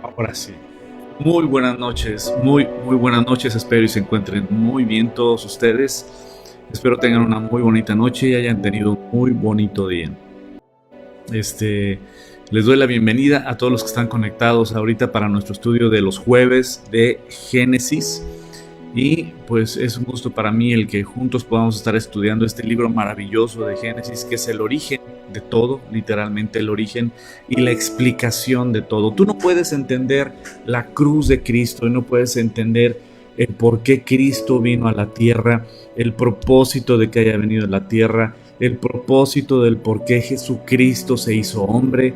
Ahora sí. Muy buenas noches, muy buenas noches. Espero y se encuentren muy bien todos ustedes. Espero tengan una muy bonita noche y hayan tenido un muy bonito día. Les doy la bienvenida a todos los que están conectados ahorita para nuestro estudio de los jueves de Génesis. Y pues es un gusto para mí el que juntos podamos estar estudiando este libro maravilloso de Génesis, que es el origen de todo, literalmente el origen y la explicación de todo. Tú no puedes entender la cruz de Cristo y no puedes entender el por qué Cristo vino a la tierra, el propósito de que haya venido a la tierra, el propósito del por qué Jesucristo se hizo hombre,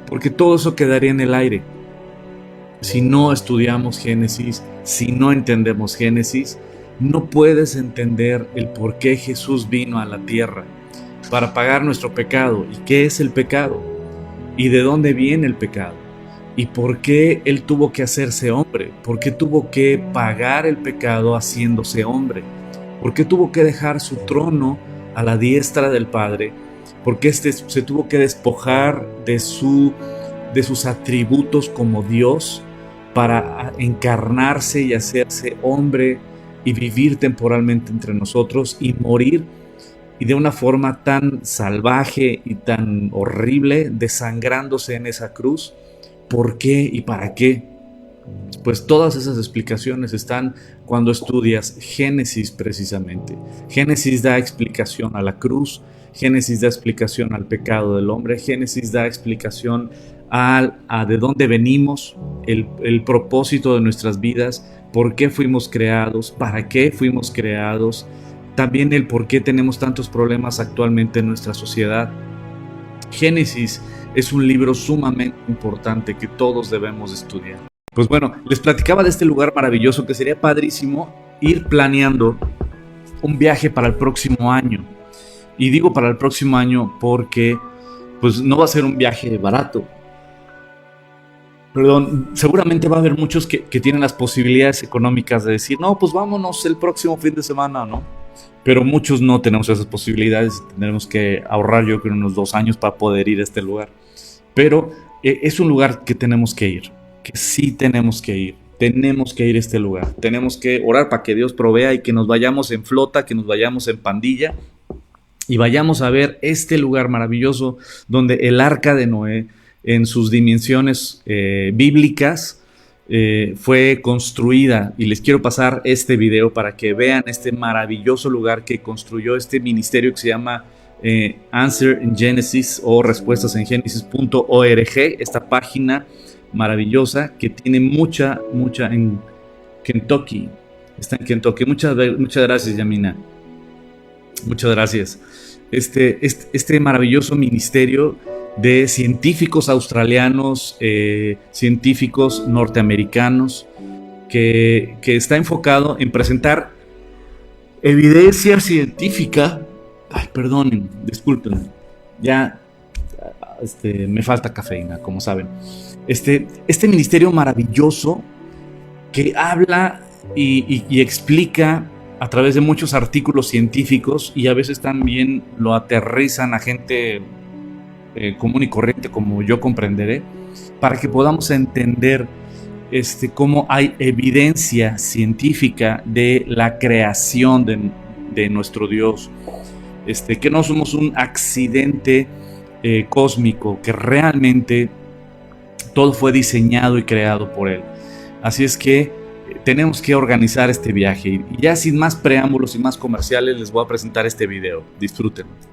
porque todo eso quedaría en el aire. Si no estudiamos Génesis, si no entendemos Génesis, no puedes entender el por qué Jesús vino a la tierra para pagar nuestro pecado. ¿Y qué es el pecado? ¿Y de dónde viene el pecado? ¿Y por qué Él tuvo que hacerse hombre? ¿Por qué tuvo que pagar el pecado haciéndose hombre? ¿Por qué tuvo que dejar su trono a la diestra del Padre? ¿Por qué se tuvo que despojar de sus atributos como Dios para encarnarse y hacerse hombre y vivir temporalmente entre nosotros y morir, y de una forma tan salvaje y tan horrible, desangrándose en esa cruz? ¿Por qué y para qué? Pues todas esas explicaciones están cuando estudias Génesis precisamente. Génesis da explicación a la cruz, Génesis da explicación al pecado del hombre, Génesis da explicación a de dónde venimos, el propósito de nuestras vidas, por qué fuimos creados, para qué fuimos creados, también el por qué tenemos tantos problemas actualmente en nuestra sociedad. Génesis es un libro sumamente importante que todos debemos estudiar. Pues bueno, les platicaba de este lugar maravilloso que sería padrísimo ir planeando un viaje para el próximo año. Y digo para el próximo año porque pues no va a ser un viaje barato. Perdón, seguramente va a haber muchos que tienen las posibilidades económicas de decir, no, pues vámonos el próximo fin de semana, ¿no? Pero muchos no tenemos esas posibilidades, tendremos que ahorrar yo creo unos 2 años para poder ir a este lugar. Pero es un lugar que tenemos que ir, que sí tenemos que ir a este lugar, tenemos que orar para que Dios provea y que nos vayamos en flota, que nos vayamos en pandilla y vayamos a ver este lugar maravilloso donde el arca de Noé en sus dimensiones bíblicas fue construida. Y les quiero pasar este video para que vean este maravilloso lugar que construyó este ministerio que se llama Answer in Genesis o respuestas en Génesis.org, esta página maravillosa que tiene mucha en Kentucky. Está en Kentucky. Muchas gracias, Yamina. Muchas gracias. Este maravilloso ministerio de científicos australianos, científicos norteamericanos, que está enfocado en presentar evidencia científica. Ay, perdonen, disculpen, ya me falta cafeína, como saben. Este ministerio maravilloso que habla y explica a través de muchos artículos científicos, y a veces también lo aterrizan a gente común y corriente, como yo comprenderé, para que podamos entender cómo hay evidencia científica de la creación de nuestro Dios, que no somos un accidente cósmico, que realmente todo fue diseñado y creado por Él. Así es que tenemos que organizar este viaje, y ya sin más preámbulos y más comerciales les voy a presentar este video. Disfrútenlo.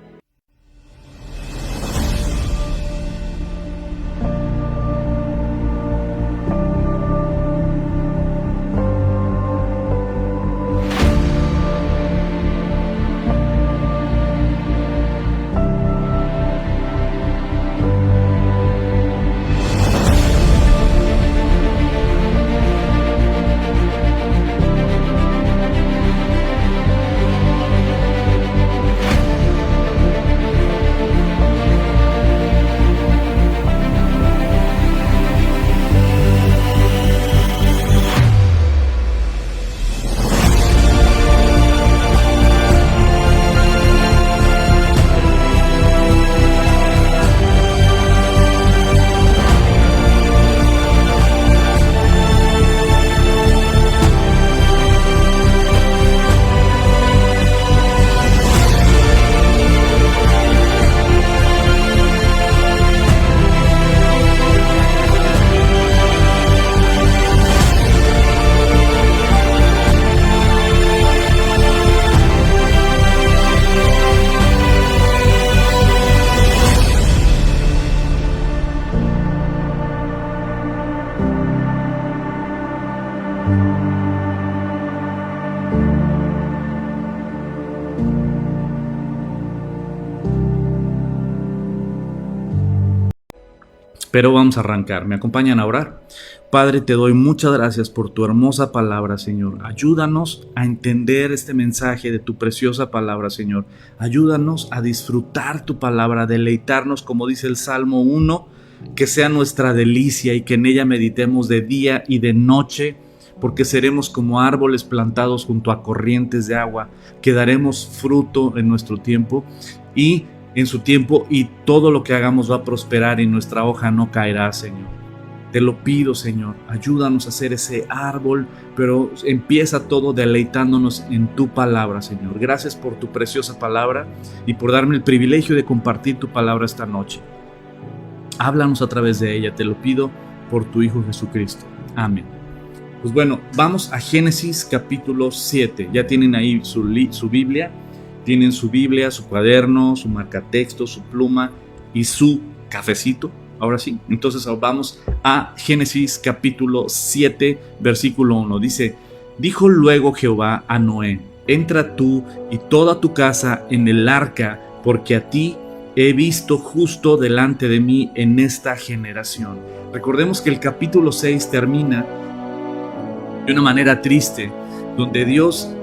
Pero vamos a arrancar. ¿Me acompañan a orar? Padre, te doy muchas gracias por tu hermosa palabra, Señor. Ayúdanos a entender este mensaje de tu preciosa palabra, Señor. Ayúdanos a disfrutar tu palabra, a deleitarnos, como dice el Salmo 1, que sea nuestra delicia y que en ella meditemos de día y de noche, porque seremos como árboles plantados junto a corrientes de agua, que daremos fruto en nuestro tiempo y en su tiempo, y todo lo que hagamos va a prosperar y nuestra hoja no caerá, Señor. Te lo pido, Señor, ayúdanos a ser ese árbol, pero empieza todo deleitándonos en tu palabra, Señor. Gracias por tu preciosa palabra y por darme el privilegio de compartir tu palabra esta noche. Háblanos a través de ella, te lo pido por tu Hijo Jesucristo. Amén. Pues bueno, vamos a Génesis capítulo 7. Ya tienen ahí su Biblia. Tienen su Biblia, su cuaderno, su marcatexto, su pluma y su cafecito. Ahora sí, entonces vamos a Génesis capítulo 7, versículo 1. Dice: dijo luego Jehová a Noé: entra tú y toda tu casa en el arca, porque a ti he visto justo delante de mí en esta generación. Recordemos que el capítulo 6 termina de una manera triste, donde Dios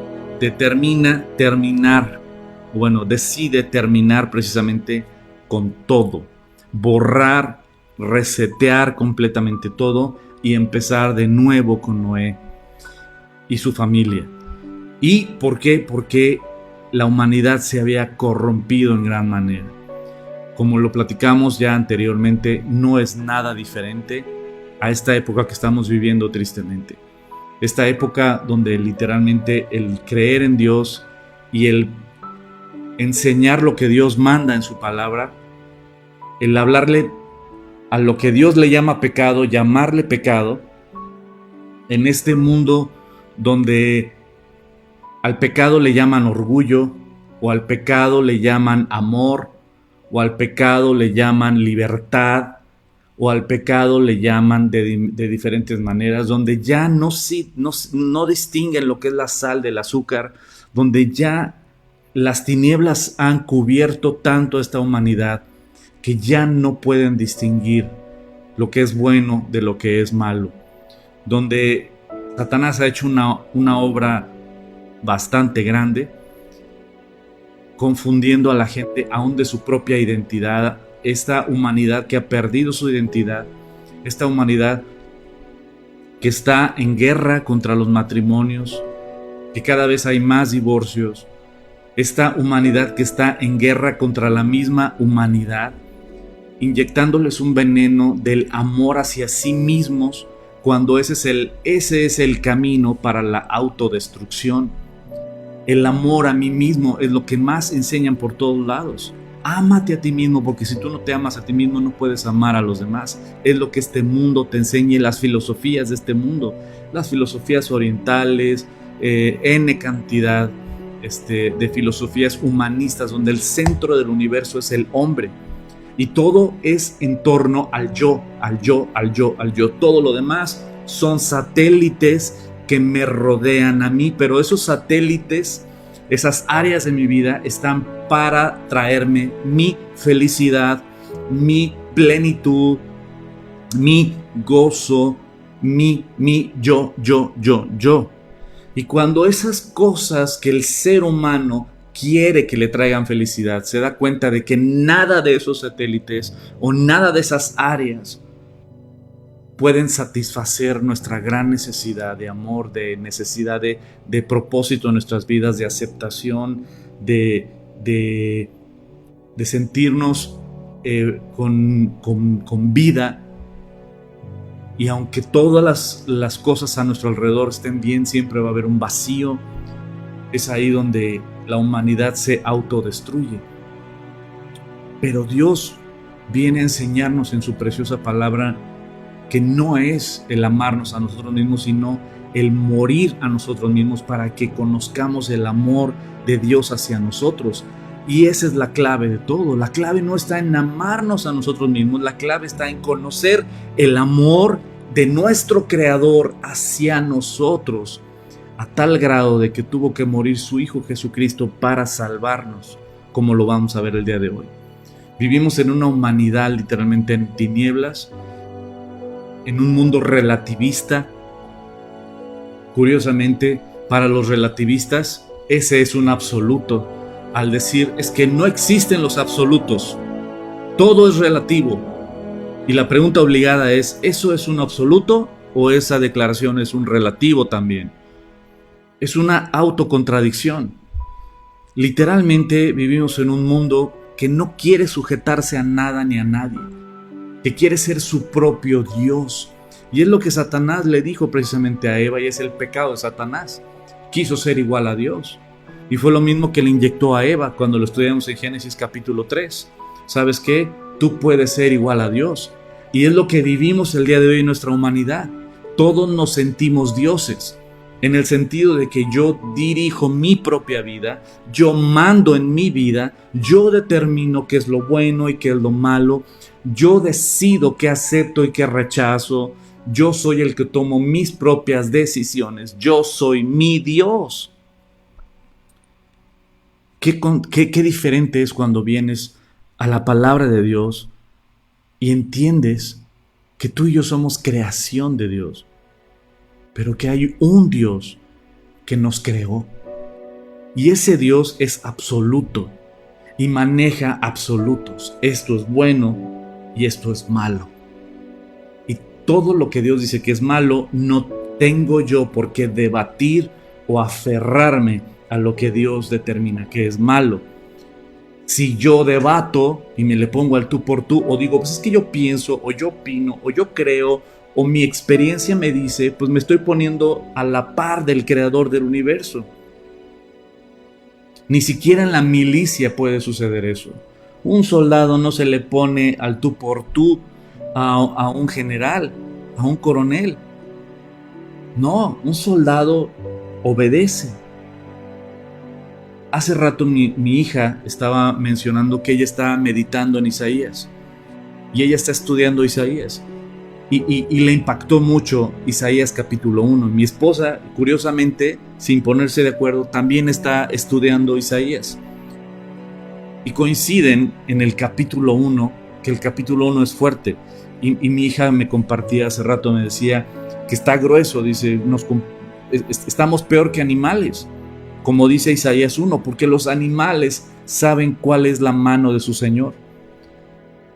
decide terminar precisamente con todo, borrar, resetear completamente todo y empezar de nuevo con Noé y su familia. ¿Y por qué? Porque la humanidad se había corrompido en gran manera. Como lo platicamos ya anteriormente, no es nada diferente a esta época que estamos viviendo tristemente. Esta época donde literalmente el creer en Dios y el enseñar lo que Dios manda en su palabra, el hablarle a lo que Dios le llama pecado, llamarle pecado, en este mundo donde al pecado le llaman orgullo, o al pecado le llaman amor, o al pecado le llaman libertad, o al pecado le llaman de diferentes maneras, donde ya no distinguen lo que es la sal del azúcar, donde ya las tinieblas han cubierto tanto a esta humanidad que ya no pueden distinguir lo que es bueno de lo que es malo, donde Satanás ha hecho una obra bastante grande, confundiendo a la gente aún de su propia identidad. Esta humanidad que ha perdido su identidad, esta humanidad que está en guerra contra los matrimonios, que cada vez hay más divorcios, esta humanidad que está en guerra contra la misma humanidad, inyectándoles un veneno del amor hacia sí mismos, cuando ese es el camino para la autodestrucción. El amor a mí mismo es lo que más enseñan por todos lados. Ámate a ti mismo, porque si tú no te amas a ti mismo no puedes amar a los demás. Es lo que este mundo te enseña, y las filosofías de este mundo, las filosofías orientales, N cantidad de filosofías humanistas, donde el centro del universo es el hombre. Y todo es en torno al yo, al yo, al yo, al yo. Todo lo demás son satélites que me rodean a mí, pero esos satélites, esas áreas de mi vida están para traerme mi felicidad, mi plenitud, mi gozo, mi yo. Y cuando esas cosas que el ser humano quiere que le traigan felicidad, se da cuenta de que nada de esos satélites o nada de esas áreas pueden satisfacer nuestra gran necesidad de amor, de necesidad de propósito en nuestras vidas, de aceptación, de sentirnos con vida. Y aunque todas las cosas a nuestro alrededor estén bien, siempre va a haber un vacío. Es ahí donde la humanidad se autodestruye. Pero Dios viene a enseñarnos en su preciosa palabra que no es el amarnos a nosotros mismos, sino el morir a nosotros mismos para que conozcamos el amor de Dios hacia nosotros. Y esa es la clave de todo. La clave no está en amarnos a nosotros mismos, la clave está en conocer el amor de nuestro Creador hacia nosotros, a tal grado de que tuvo que morir su Hijo Jesucristo para salvarnos, como lo vamos a ver el día de hoy. Vivimos en una humanidad literalmente en tinieblas, en un mundo relativista. Curiosamente, para los relativistas, ese es un absoluto. Al decir, es que no existen los absolutos, todo es relativo. Y la pregunta obligada es, ¿eso es un absoluto o esa declaración es un relativo también? Es una autocontradicción. Literalmente vivimos en un mundo que no quiere sujetarse a nada ni a nadie, que quiere ser su propio Dios. Y es lo que Satanás le dijo precisamente a Eva, y es el pecado de Satanás. Quiso ser igual a Dios. Y fue lo mismo que le inyectó a Eva cuando lo estudiamos en Génesis capítulo 3. ¿Sabes qué? Tú puedes ser igual a Dios. Y es lo que vivimos el día de hoy en nuestra humanidad. Todos nos sentimos dioses, en el sentido de que yo dirijo mi propia vida, yo mando en mi vida, yo determino qué es lo bueno y qué es lo malo, yo decido qué acepto y qué rechazo, yo soy el que tomo mis propias decisiones, yo soy mi Dios. Qué diferente es cuando vienes a la palabra de Dios y entiendes que tú y yo somos creación de Dios, pero que hay un Dios que nos creó. Y ese Dios es absoluto y maneja absolutos. Esto es bueno y esto es malo. Y todo lo que Dios dice que es malo, no tengo yo por qué debatir o aferrarme a lo que Dios determina que es malo. Si yo debato y me le pongo al tú por tú, o digo, pues es que yo pienso, o yo opino, o yo creo, o mi experiencia me dice, pues me estoy poniendo a la par del creador del universo. Ni siquiera en la milicia puede suceder eso. Un soldado no se le pone al tú por tú a un general, a un coronel. No, un soldado obedece. Hace rato mi hija estaba mencionando que ella está meditando en Isaías y ella está estudiando Isaías y le impactó mucho Isaías capítulo 1. Mi esposa, curiosamente, sin ponerse de acuerdo, también está estudiando Isaías y coinciden en el capítulo 1, que el capítulo 1 es fuerte y mi hija me compartía hace rato, me decía que está grueso, dice, estamos peor que animales. Como dice Isaías 1, porque los animales saben cuál es la mano de su Señor.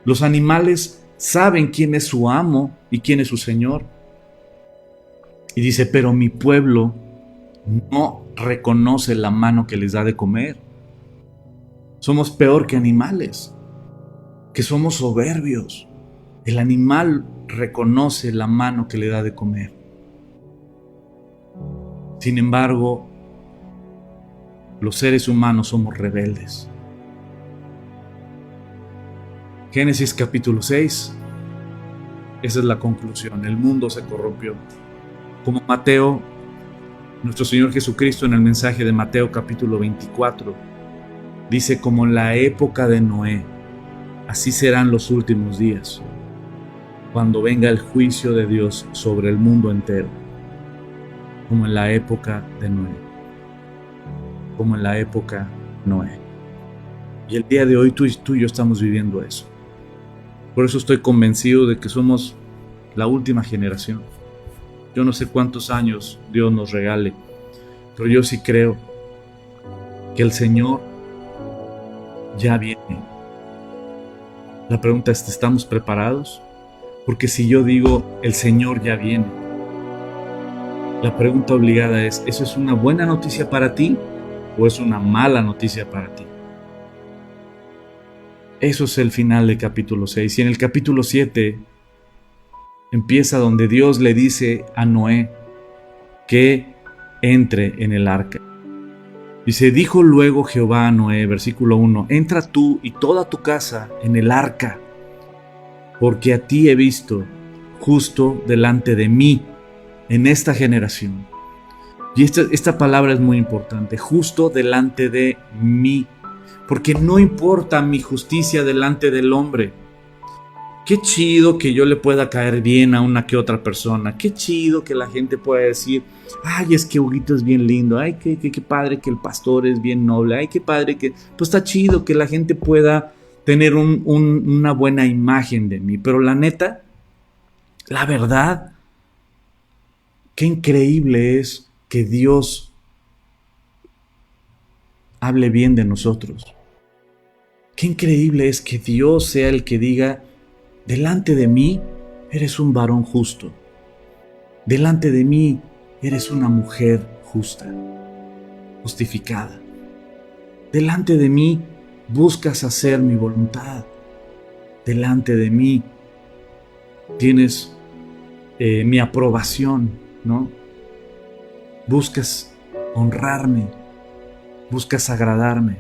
Los animales saben quién es su amo y quién es su Señor. Y dice, pero mi pueblo no reconoce la mano que les da de comer. Somos peor que animales, que somos soberbios. El animal reconoce la mano que le da de comer. Sin embargo, los seres humanos somos rebeldes. Génesis capítulo 6. Esa es la conclusión. El mundo se corrompió. Como Mateo, nuestro Señor Jesucristo en el mensaje de Mateo capítulo 24, dice, como en la época de Noé, así serán los últimos días, cuando venga el juicio de Dios sobre el mundo entero. Como en la época de Noé. Como en la época Noé. Y el día de hoy tú y yo estamos viviendo eso. Por eso estoy convencido de que somos la última generación. Yo no sé cuántos años Dios nos regale, pero yo sí creo que el Señor ya viene. La pregunta es, ¿estamos preparados? Porque si yo digo, el Señor ya viene, la pregunta obligada es, ¿eso es una buena noticia para ti? ¿O es una mala noticia para ti? Eso es el final del capítulo 6. Y en el capítulo 7 empieza donde Dios le dice a Noé que entre en el arca. Dice, dijo luego Jehová a Noé, versículo 1, entra tú y toda tu casa en el arca, porque a ti he visto justo delante de mí en esta generación. Y esta palabra es muy importante, justo delante de mí, porque no importa mi justicia delante del hombre. Qué chido que yo le pueda caer bien a una que otra persona, qué chido que la gente pueda decir, ay, es que Huguito es bien lindo, ay, qué padre que el pastor es bien noble, ay, qué padre que, pues está chido que la gente pueda tener una buena imagen de mí. Pero la neta, la verdad, qué increíble es que Dios hable bien de nosotros. Qué increíble es que Dios sea el que diga: delante de mí eres un varón justo. Delante de mí eres una mujer justa, justificada. Delante de mí buscas hacer mi voluntad. Delante de mí tienes mi aprobación, ¿no? Buscas honrarme, buscas agradarme.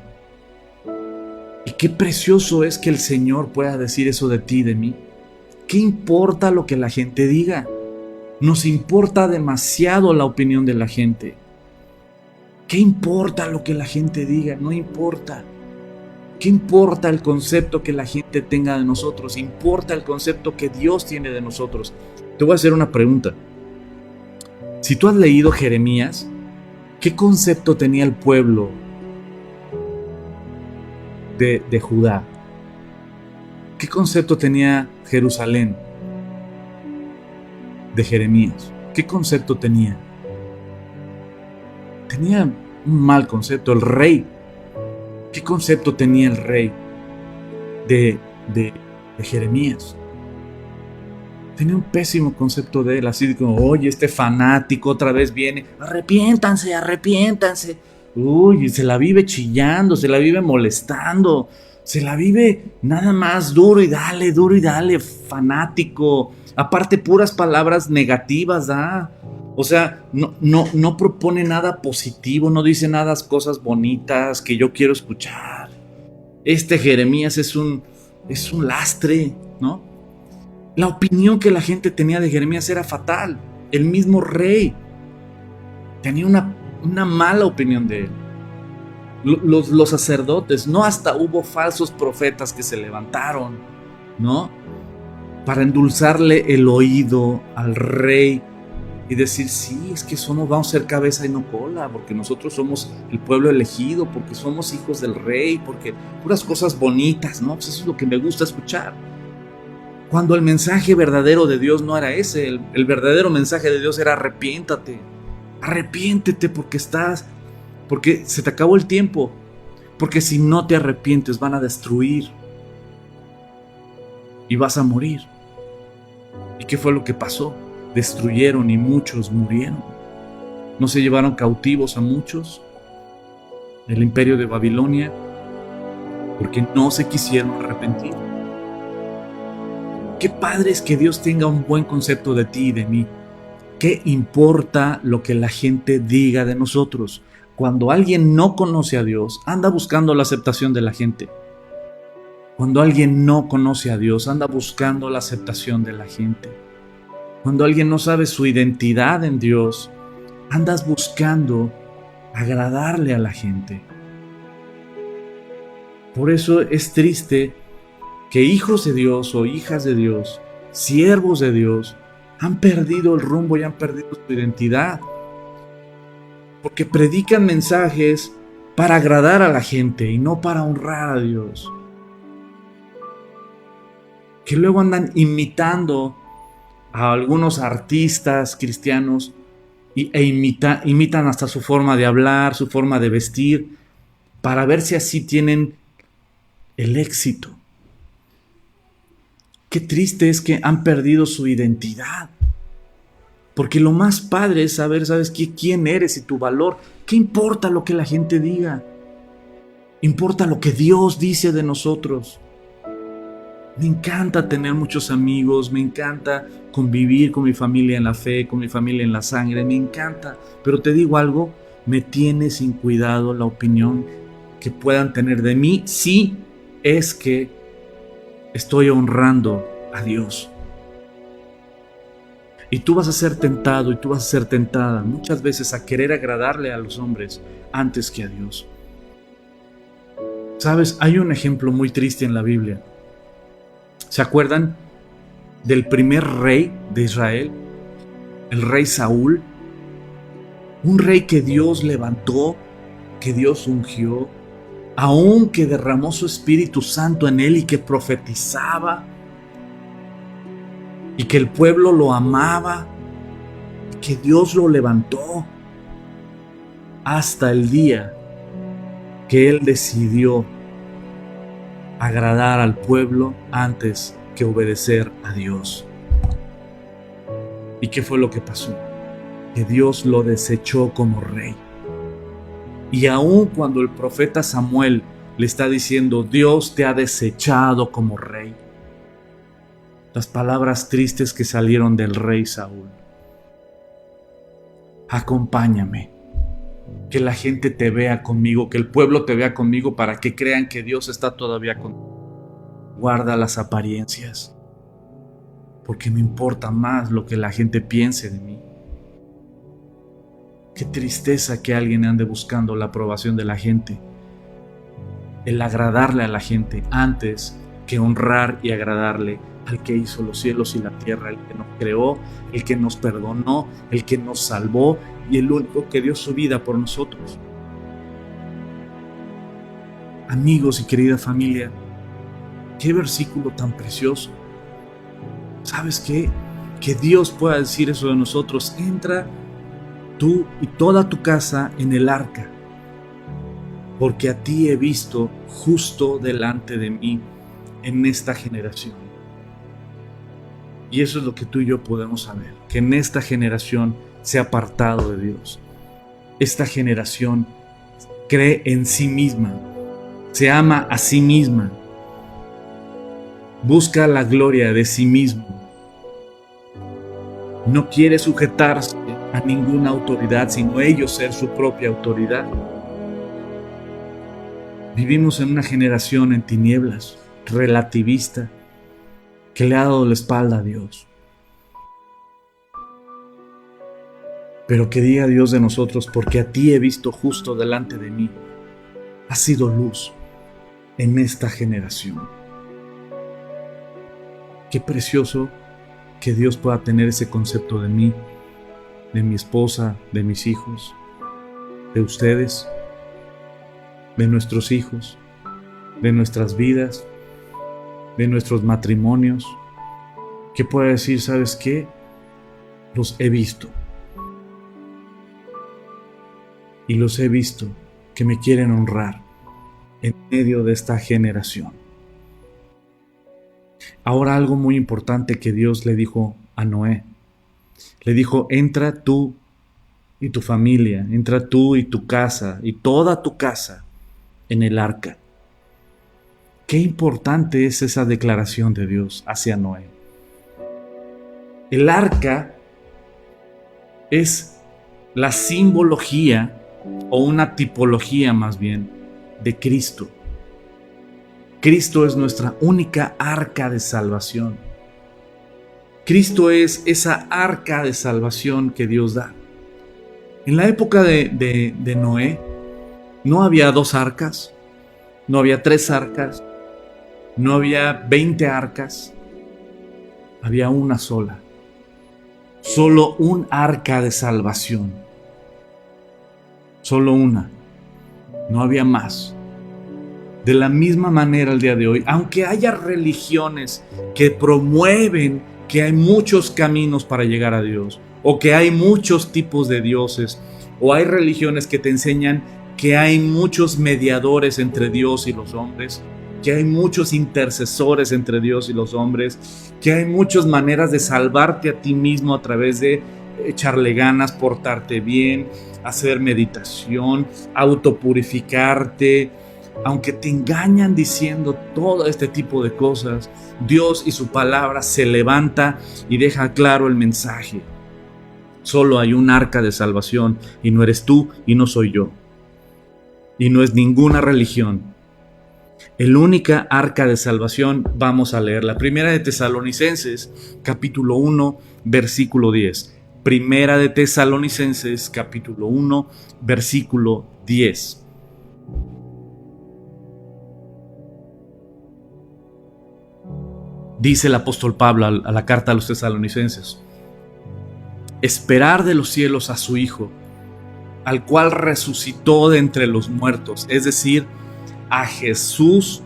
Y qué precioso es que el Señor pueda decir eso de ti y de mí. ¿Qué importa lo que la gente diga? Nos importa demasiado la opinión de la gente. ¿Qué importa lo que la gente diga? No importa. ¿Qué importa el concepto que la gente tenga de nosotros? Importa el concepto que Dios tiene de nosotros. Te voy a hacer una pregunta. Si tú has leído Jeremías, ¿qué concepto tenía el pueblo de Judá? ¿Qué concepto tenía Jerusalén de Jeremías? ¿Qué concepto tenía? Tenía un mal concepto. El rey, ¿qué concepto tenía el rey de Jeremías? Tenía un pésimo concepto de él, así como: oye, este fanático otra vez viene, arrepiéntanse, arrepiéntanse. Uy, se la vive chillando, se la vive molestando, se la vive nada más duro y dale, fanático. Aparte, puras palabras negativas, ¿da? O sea, no propone nada positivo, no dice nada, cosas bonitas que yo quiero escuchar. Este Jeremías es un lastre, ¿no? La opinión que la gente tenía de Jeremías era fatal. El mismo rey tenía una mala opinión de él. Los sacerdotes, no, hasta hubo falsos profetas que se levantaron, ¿no? Para endulzarle el oído al rey y decir: sí, es que vamos a ser cabeza y no cola, porque nosotros somos el pueblo elegido, porque somos hijos del rey, porque puras cosas bonitas, ¿no? Pues eso es lo que me gusta escuchar. Cuando el mensaje verdadero de Dios no era ese, el verdadero mensaje de Dios era: arrepiéntate, arrepiéntete porque se te acabó el tiempo, porque si no te arrepientes van a destruir y vas a morir. ¿Y qué fue lo que pasó? Destruyeron y muchos murieron. ¿No se llevaron cautivos a muchos del imperio de Babilonia? Porque no se quisieron arrepentir. Qué padre es que Dios tenga un buen concepto de ti y de mí. ¿Qué importa lo que la gente diga de nosotros? Cuando alguien no conoce a Dios, anda buscando la aceptación de la gente. Cuando alguien no conoce a Dios, anda buscando la aceptación de la gente. Cuando alguien no sabe su identidad en Dios, andas buscando agradarle a la gente. Por eso es triste que hijos de Dios o hijas de Dios, siervos de Dios, han perdido el rumbo y han perdido su identidad. Porque predican mensajes para agradar a la gente y no para honrar a Dios. Que luego andan imitando a algunos artistas cristianos e imitan hasta su forma de hablar, su forma de vestir, para ver si así tienen el éxito. Qué triste es que han perdido su identidad. Porque lo más padre es saber, ¿sabes qué? ¿Quién eres y tu valor? ¿Qué importa lo que la gente diga? Importa lo que Dios dice de nosotros. Me encanta tener muchos amigos, me encanta convivir con mi familia en la fe, con mi familia en la sangre, me encanta. Pero te digo algo, me tiene sin cuidado la opinión que puedan tener de mí si es que estoy honrando a Dios. Y tú vas a ser tentado y tú vas a ser tentada muchas veces a querer agradarle a los hombres antes que a Dios. ¿Sabes? Hay un ejemplo muy triste en la Biblia. ¿Se acuerdan del primer rey de Israel? El rey Saúl. Un rey que Dios levantó, que Dios ungió, aun que derramó su Espíritu Santo en él y que profetizaba, y que el pueblo lo amaba, que Dios lo levantó, hasta el día que él decidió agradar al pueblo antes que obedecer a Dios. ¿Y qué fue lo que pasó? Que Dios lo desechó como rey. Y aun cuando el profeta Samuel le está diciendo, Dios te ha desechado como rey, las palabras tristes que salieron del rey Saúl: acompáñame, que la gente te vea conmigo, que el pueblo te vea conmigo, para que crean que Dios está todavía conmigo. Guarda las apariencias, porque me importa más lo que la gente piense de mí. Qué tristeza que alguien ande buscando la aprobación de la gente, el agradarle a la gente antes que honrar y agradarle al que hizo los cielos y la tierra, el que nos creó, el que nos perdonó, el que nos salvó y el único que dio su vida por nosotros. Amigos y querida familia, qué versículo tan precioso. ¿Sabes qué? Que Dios pueda decir eso de nosotros: entra tú y toda tu casa en el arca, porque a ti he visto justo delante de mí en esta generación. Y eso es lo que tú y yo podemos saber, que en esta generación se ha apartado de Dios. Esta generación cree en sí misma, se ama a sí misma, busca la gloria de sí mismo, no quiere sujetarse a ninguna autoridad, sino ellos ser su propia autoridad. Vivimos en una generación en tinieblas, relativista, que le ha dado la espalda a Dios. Pero que diga Dios de nosotros: porque a ti he visto justo delante de mí. Has sido luz en esta generación. Qué precioso que Dios pueda tener ese concepto de mí, de mi esposa, de mis hijos, de ustedes, de nuestros hijos, de nuestras vidas, de nuestros matrimonios. Que pueda decir: ¿sabes qué? Los he visto. Y los he visto que me quieren honrar en medio de esta generación. Ahora, algo muy importante que Dios le dijo a Noé. Le dijo: entra tú y tu familia, entra tú y tu casa y toda tu casa en el arca. Qué importante es esa declaración de Dios hacia Noé. El arca es la simbología, o una tipología más bien, de Cristo. Cristo es nuestra única arca de salvación. Cristo es esa arca de salvación que Dios da. En la época de Noé no había 2 arcas, no había 3 arcas, no había 20 arcas, había una sola. Solo un arca de salvación. Solo una. No había más. De la misma manera el día de hoy, aunque haya religiones que promueven que hay muchos caminos para llegar a Dios, o que hay muchos tipos de dioses, o hay religiones que te enseñan que hay muchos mediadores entre Dios y los hombres, que hay muchos intercesores entre Dios y los hombres, que hay muchas maneras de salvarte a ti mismo a través de echarle ganas, portarte bien, hacer meditación, autopurificarte. Aunque te engañan diciendo todo este tipo de cosas, Dios y su palabra se levanta y deja claro el mensaje. Solo hay un arca de salvación, y no eres tú y no soy yo. Y no es ninguna religión. El única arca de salvación, vamos a leer la Primera de Tesalonicenses, capítulo 1, versículo 10. Primera de Tesalonicenses, capítulo 1, versículo 10. Dice el apóstol Pablo a la carta a los tesalonicenses: esperar de los cielos a su Hijo, al cual resucitó de entre los muertos, es decir, a Jesús,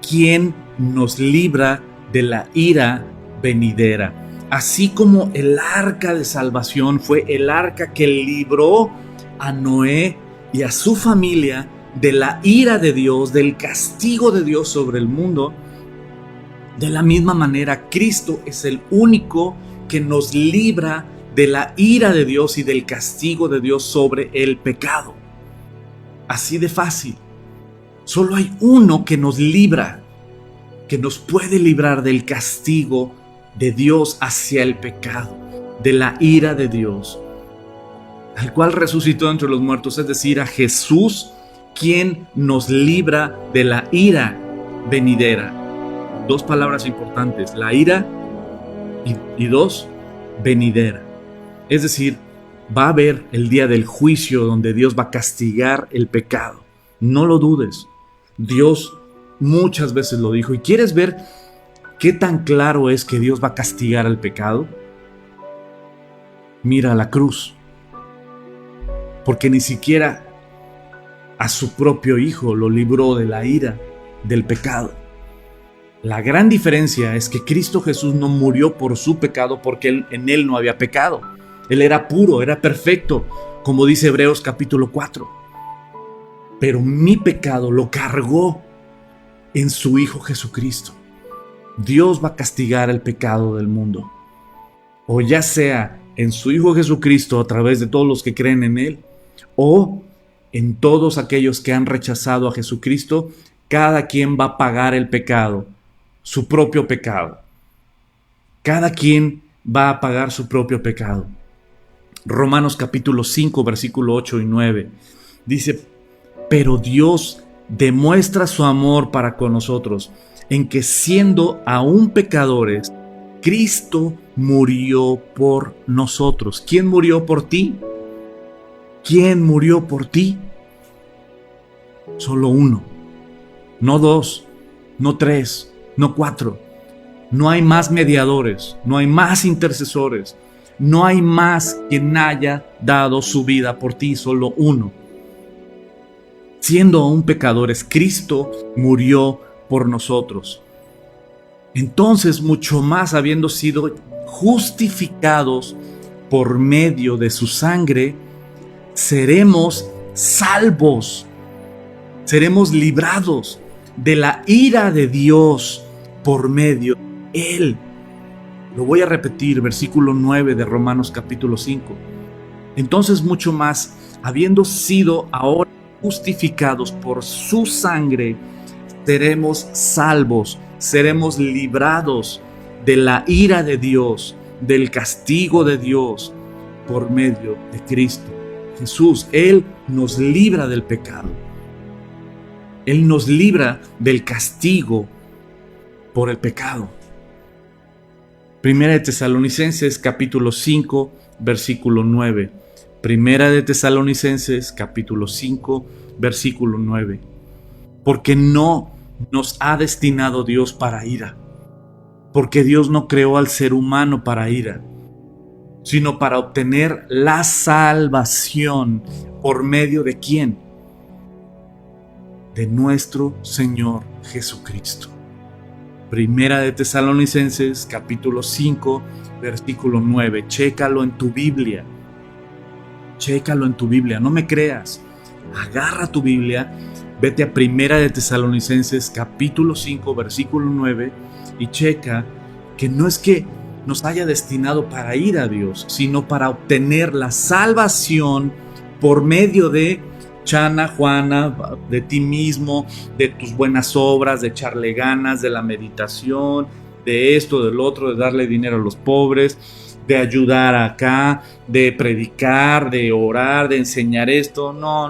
quien nos libra de la ira venidera. Así como el arca de salvación fue el arca que libró a Noé y a su familia de la ira de Dios, del castigo de Dios sobre el mundo, de la misma manera Cristo es el único que nos libra de la ira de Dios y del castigo de Dios sobre el pecado. Así de fácil. Solo hay uno que nos libra, que nos puede librar del castigo de Dios hacia el pecado, de la ira de Dios, al cual resucitó entre los muertos, es decir, a Jesús, quien nos libra de la ira venidera. Dos palabras importantes, la ira y dos, venidera. Es decir, va a haber el día del juicio donde Dios va a castigar el pecado. No lo dudes. Dios muchas veces lo dijo. ¿Y quieres ver qué tan claro es que Dios va a castigar el pecado? Mira la cruz. Porque ni siquiera a su propio Hijo lo libró de la ira del pecado. La gran diferencia es que Cristo Jesús no murió por su pecado porque en Él no había pecado. Él era puro, era perfecto, como dice Hebreos capítulo 4. Pero mi pecado lo cargó en su Hijo Jesucristo. Dios va a castigar el pecado del mundo. O ya sea en su Hijo Jesucristo a través de todos los que creen en Él, o en todos aquellos que han rechazado a Jesucristo, cada quien va a pagar el pecado, su propio pecado. Cada quien va a pagar su propio pecado. Romanos capítulo 5, versículo 8 y 9. Dice, pero Dios demuestra su amor para con nosotros, en que siendo aún pecadores, Cristo murió por nosotros. ¿Quién murió por ti? ¿Quién murió por ti? Solo uno. No dos, no tres, no cuatro. No hay más mediadores, no hay más intercesores, no hay más quien haya dado su vida por ti, solo uno. Siendo aún pecadores, Cristo murió por nosotros. Entonces, mucho más habiendo sido justificados por medio de su sangre, seremos salvos, seremos librados de la ira de Dios por medio de Él. Lo voy a repetir, versículo 9 de Romanos capítulo 5. Entonces, mucho más, habiendo sido ahora justificados por su sangre, seremos salvos, seremos librados de la ira de Dios, del castigo de Dios, por medio de Cristo Jesús. Él nos libra del pecado. Él nos libra del castigo por el pecado. Primera de Tesalonicenses capítulo 5, versículo 9. Primera de Tesalonicenses capítulo 5, versículo 9. Porque no nos ha destinado Dios para ira, porque Dios no creó al ser humano para ira, sino para obtener la salvación por medio de ¿quién? De nuestro Señor Jesucristo. Primera de Tesalonicenses capítulo 5, versículo 9. Chécalo en tu Biblia. Chécalo en tu Biblia. No me creas. Agarra tu Biblia. Vete a Primera de Tesalonicenses capítulo 5, versículo 9 y checa que no es que nos haya destinado para ir a Dios, sino para obtener la salvación por medio de Chana, Juana, de ti mismo, de tus buenas obras, de echarle ganas, de la meditación, de esto, del otro, de darle dinero a los pobres, de ayudar acá, de predicar, de orar, de enseñar esto. No.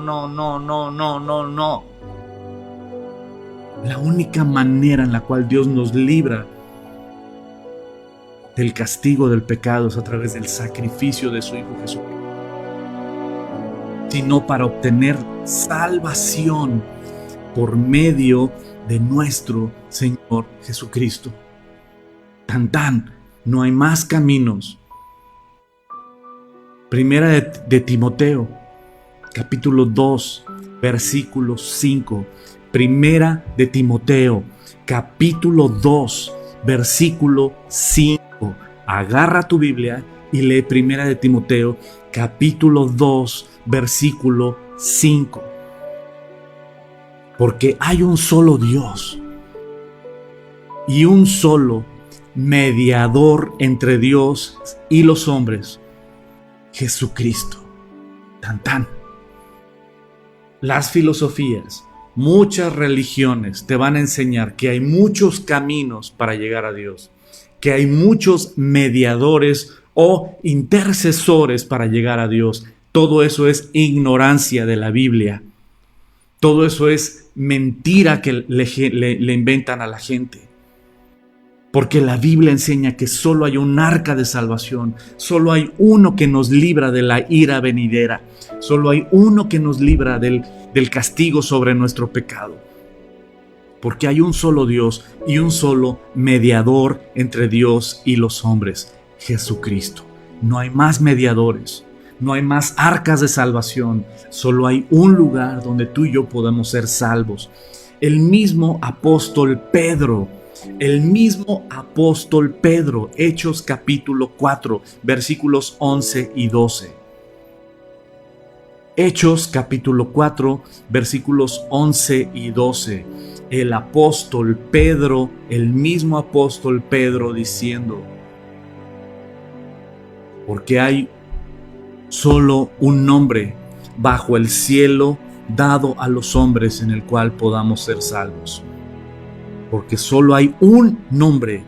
La única manera en la cual Dios nos libra del castigo del pecado es a través del sacrificio de su Hijo Jesucristo, sino para obtener salvación por medio de nuestro Señor Jesucristo. No hay más caminos. Primera de Timoteo, capítulo 2, versículo 5. Primera de Timoteo, capítulo 2, versículo 5. Agarra tu Biblia y lee Primera de Timoteo, capítulo 2, versículo 5. Porque hay un solo Dios y un solo mediador entre Dios y los hombres, Jesucristo. Tan tan. Las filosofías, muchas religiones te van a enseñar que hay muchos caminos para llegar a Dios, que hay muchos mediadores o intercesores para llegar a Dios. Todo eso es ignorancia de la Biblia. Todo eso es mentira que le inventan a la gente. Porque la Biblia enseña que solo hay un arca de salvación, solo hay uno que nos libra de la ira venidera, solo hay uno que nos libra del castigo sobre nuestro pecado. Porque hay un solo Dios y un solo mediador entre Dios y los hombres, Jesucristo. No hay más mediadores, no hay más arcas de salvación, solo hay un lugar donde tú y yo podemos ser salvos. El mismo apóstol Pedro, Hechos capítulo 4, versículos 11 y 12. Hechos capítulo 4, versículos 11 y 12. El apóstol Pedro, el mismo apóstol Pedro diciendo: porque hay solo un nombre bajo el cielo dado a los hombres en el cual podamos ser salvos. Porque solo hay un nombre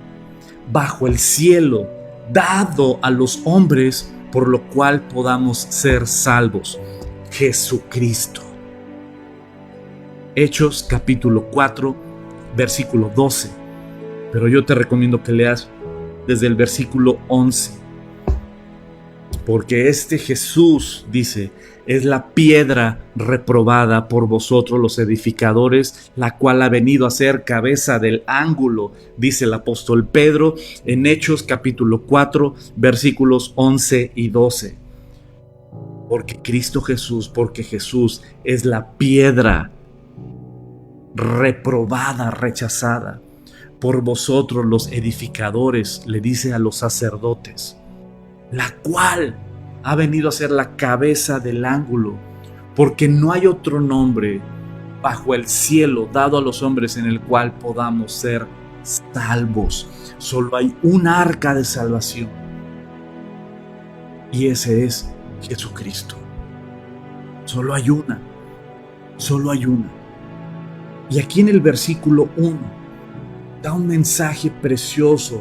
bajo el cielo dado a los hombres por lo cual podamos ser salvos: Jesucristo. Hechos capítulo 4, versículo 12. Pero yo te recomiendo que leas desde el versículo 11. Porque este Jesús, dice, es la piedra reprobada por vosotros los edificadores, la cual ha venido a ser cabeza del ángulo, dice el apóstol Pedro en Hechos capítulo 4, versículos 11 y 12. Porque Jesús es la piedra reprobada, rechazada por vosotros los edificadores, le dice a los sacerdotes, la cual ha venido a ser la cabeza del ángulo, porque no hay otro nombre bajo el cielo dado a los hombres en el cual podamos ser salvos. Solo hay un arca de salvación, y ese es Jesucristo. Solo hay una. Y aquí en el versículo 1 da un mensaje precioso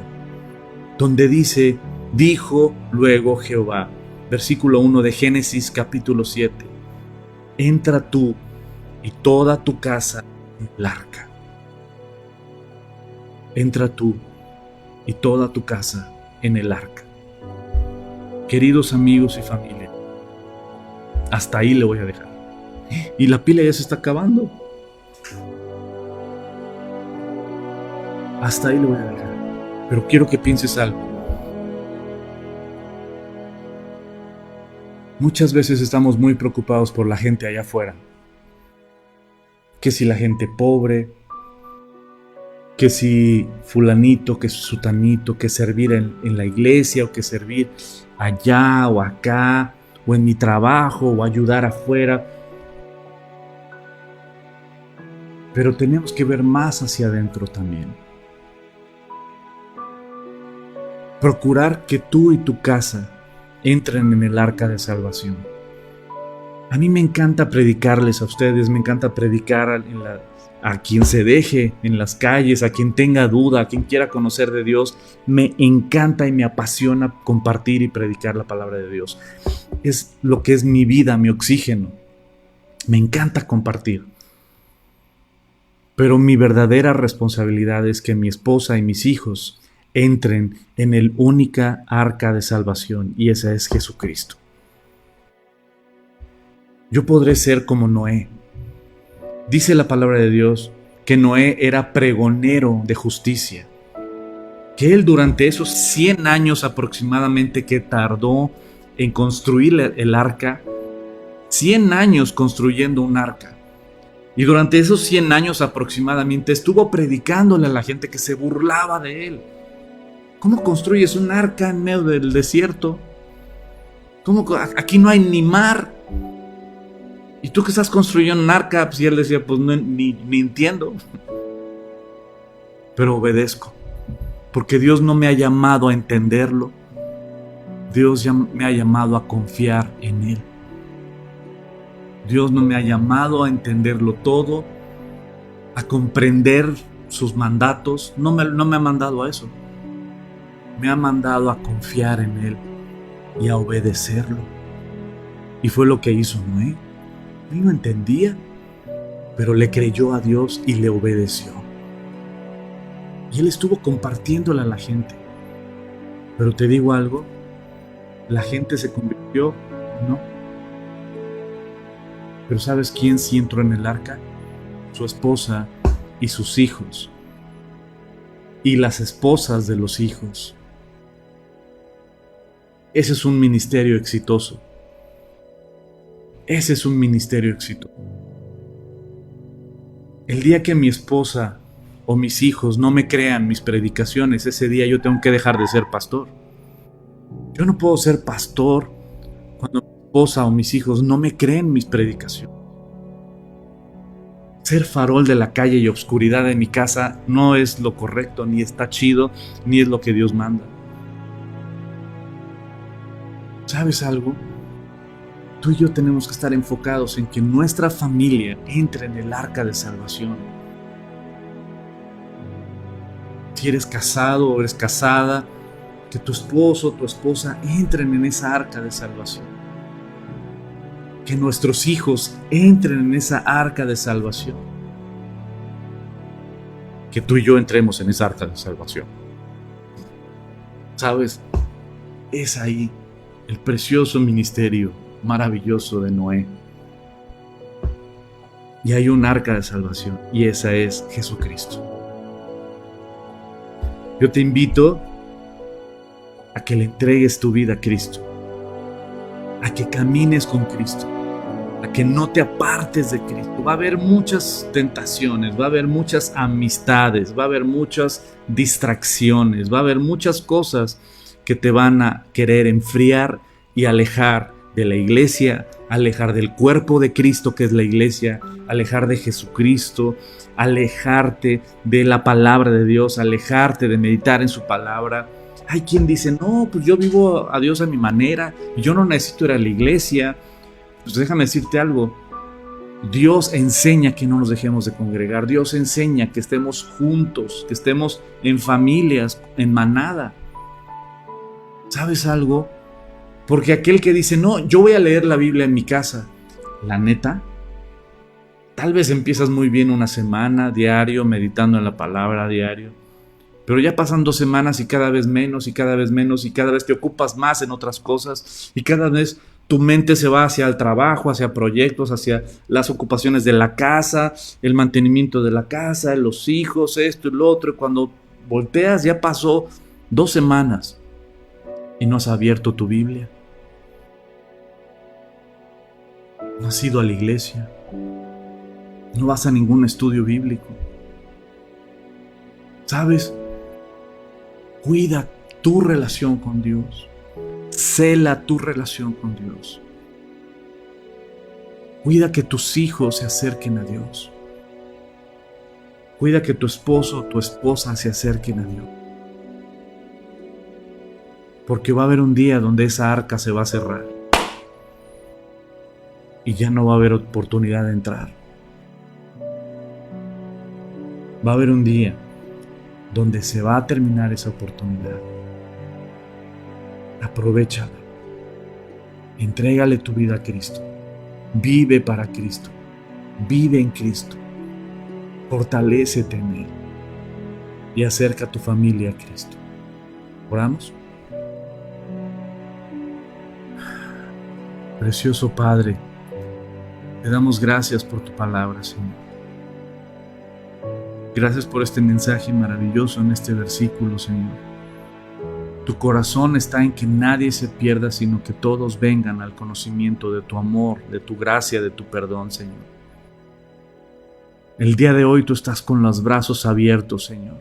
donde dice: dijo luego Jehová. Versículo 1 de Génesis capítulo 7. Entra tú y toda tu casa en el arca. Entra tú y toda tu casa en el arca. Queridos amigos y familia, hasta ahí le voy a dejar. Y la pila ya se está acabando. Hasta ahí le voy a dejar. Pero quiero que pienses algo. Muchas veces estamos muy preocupados por la gente allá afuera. Que si la gente pobre, que si fulanito, que sutanito, que servir en la iglesia, o que servir allá o acá, o en mi trabajo, o ayudar afuera. Pero tenemos que ver más hacia adentro también. Procurar que tú y tu casa entren en el arca de salvación. A mí me encanta predicarles a ustedes, me encanta predicar a quien se deje en las calles, a quien tenga duda, a quien quiera conocer de Dios. Me encanta y me apasiona compartir y predicar la palabra de Dios. Es lo que es mi vida, mi oxígeno. Me encanta compartir. Pero mi verdadera responsabilidad es que mi esposa y mis hijos entren en el única arca de salvación, y esa es Jesucristo. Yo podré ser como Noé. Dice la palabra de Dios que Noé era pregonero de justicia, que él durante esos 100 años aproximadamente que tardó en construir el arca, 100 años construyendo un arca, Y durante esos 100 años aproximadamente estuvo predicándole a la gente que se burlaba de él. ¿Cómo construyes un arca en medio del desierto? ¿Cómo? Aquí no hay ni mar. ¿Y tú que estás construyendo un arca? Pues, y él decía, pues no, ni entiendo. Pero obedezco. Porque Dios no me ha llamado a entenderlo. Dios ya me ha llamado a confiar en Él. Dios no me ha llamado a entenderlo todo, a comprender sus mandatos. No me ha mandado a eso. Me ha mandado a confiar en Él y a obedecerlo. Y fue lo que hizo Noé. Él no entendía, pero le creyó a Dios y le obedeció. Y él estuvo compartiéndole a la gente. Pero te digo algo, la gente se convirtió, no. Pero ¿sabes quién sí entró en el arca? Su esposa y sus hijos. Y las esposas de los hijos. Ese es un ministerio exitoso. Ese es un ministerio exitoso. El día que mi esposa o mis hijos no me crean mis predicaciones, ese día yo tengo que dejar de ser pastor. Yo no puedo ser pastor cuando mi esposa o mis hijos no me creen mis predicaciones. Ser farol de la calle y obscuridad de mi casa no es lo correcto, ni está chido, ni es lo que Dios manda. ¿Sabes algo? Tú y yo tenemos que estar enfocados en que nuestra familia entre en el arca de salvación. Si eres casado o eres casada, que tu esposo o tu esposa entren en esa arca de salvación. Que nuestros hijos entren en esa arca de salvación. Que tú y yo entremos en esa arca de salvación. ¿Sabes? Es ahí el precioso ministerio maravilloso de Noé. Y hay un arca de salvación, y esa es Jesucristo. Yo te invito a que le entregues tu vida a Cristo, a que camines con Cristo, a que no te apartes de Cristo. Va a haber muchas tentaciones, va a haber muchas amistades, va a haber muchas distracciones, va a haber muchas cosas que te van a querer enfriar y alejar de la iglesia, alejar del cuerpo de Cristo que es la iglesia, alejar de Jesucristo, alejarte de la palabra de Dios, alejarte de meditar en su palabra. Hay quien dice, no, pues yo vivo a Dios a mi manera y yo no necesito ir a la iglesia. Pues déjame decirte algo, Dios enseña que no nos dejemos de congregar, Dios enseña que estemos juntos, que estemos en familias, en manada. ¿Sabes algo? Porque aquel que dice, no, yo voy a leer la Biblia en mi casa, la neta, tal vez empiezas muy bien una semana, diario, meditando en la palabra diario, pero ya pasan 2 semanas y cada vez menos y cada vez menos y cada vez te ocupas más en otras cosas y cada vez tu mente se va hacia el trabajo, hacia proyectos, hacia las ocupaciones de la casa, el mantenimiento de la casa, los hijos, esto y lo otro, y cuando volteas ya pasó 2 semanas y no has abierto tu Biblia. No has ido a la iglesia. No vas a ningún estudio bíblico. ¿Sabes? Cuida tu relación con Dios. Cela tu relación con Dios. Cuida que tus hijos se acerquen a Dios. Cuida que tu esposo o tu esposa se acerquen a Dios. Porque va a haber un día donde esa arca se va a cerrar. Y ya no va a haber oportunidad de entrar. Va a haber un día donde se va a terminar esa oportunidad. Aprovéchala. Entrégale tu vida a Cristo. Vive para Cristo. Vive en Cristo. Fortalécete en Él. Y acerca a tu familia a Cristo. ¿Oramos? Precioso Padre, te damos gracias por tu palabra, Señor. Gracias por este mensaje maravilloso en este versículo, Señor. Tu corazón está en que nadie se pierda, sino que todos vengan al conocimiento de tu amor, de tu gracia, de tu perdón, Señor. El día de hoy tú estás con los brazos abiertos, Señor,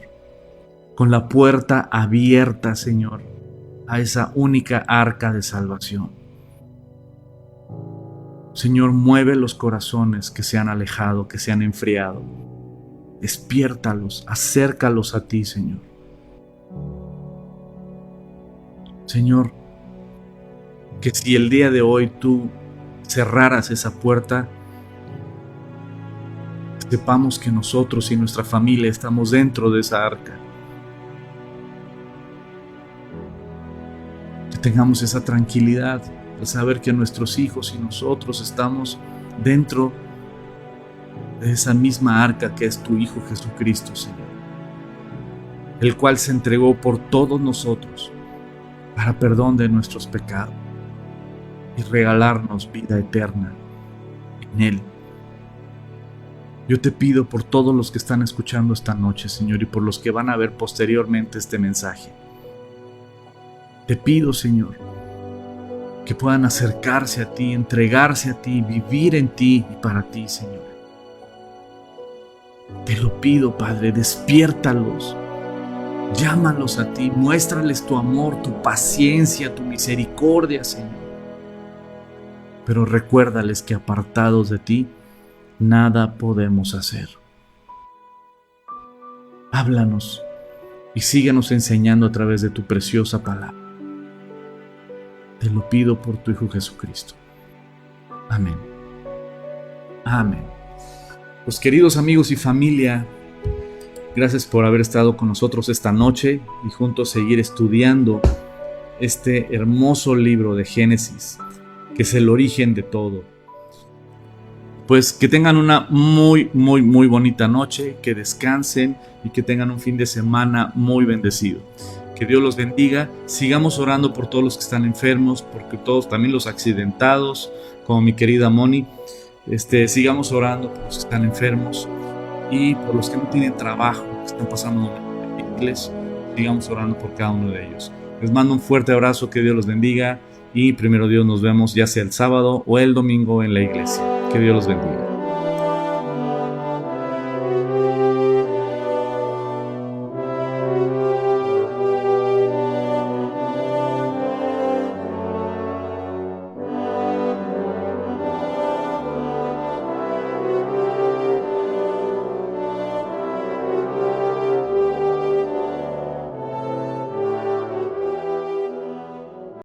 con la puerta abierta, Señor, a esa única arca de salvación. Señor, mueve los corazones que se han alejado, que se han enfriado. Despiértalos, acércalos a ti, Señor. Señor, que si el día de hoy tú cerraras esa puerta, sepamos que nosotros y nuestra familia estamos dentro de esa arca. Que tengamos esa tranquilidad al saber que nuestros hijos y nosotros estamos dentro de esa misma arca que es tu Hijo Jesucristo, Señor, el cual se entregó por todos nosotros para perdón de nuestros pecados y regalarnos vida eterna en Él. Yo te pido por todos los que están escuchando esta noche, Señor, y por los que van a ver posteriormente este mensaje. Te pido, Señor, que puedan acercarse a ti, entregarse a ti, vivir en ti y para ti, Señor. Te lo pido, Padre, despiértalos, llámalos a ti, muéstrales tu amor, tu paciencia, tu misericordia, Señor. Pero recuérdales que apartados de ti, nada podemos hacer. Háblanos y síguenos enseñando a través de tu preciosa palabra. Te lo pido por tu Hijo Jesucristo. Amén. Amén. Pues queridos amigos y familia, gracias por haber estado con nosotros esta noche y juntos seguir estudiando este hermoso libro de Génesis, que es el origen de todo. Pues que tengan una muy bonita noche, que descansen y que tengan un fin de semana muy bendecido. Que Dios los bendiga. Sigamos orando por todos los que están enfermos, porque todos, también los accidentados, como mi querida Moni. Sigamos orando por los que están enfermos y por los que no tienen trabajo, que están pasando momentos difíciles. Sigamos orando por cada uno de ellos. Les mando un fuerte abrazo, que Dios los bendiga y primero Dios nos vemos ya sea el sábado o el domingo en la iglesia. Que Dios los bendiga.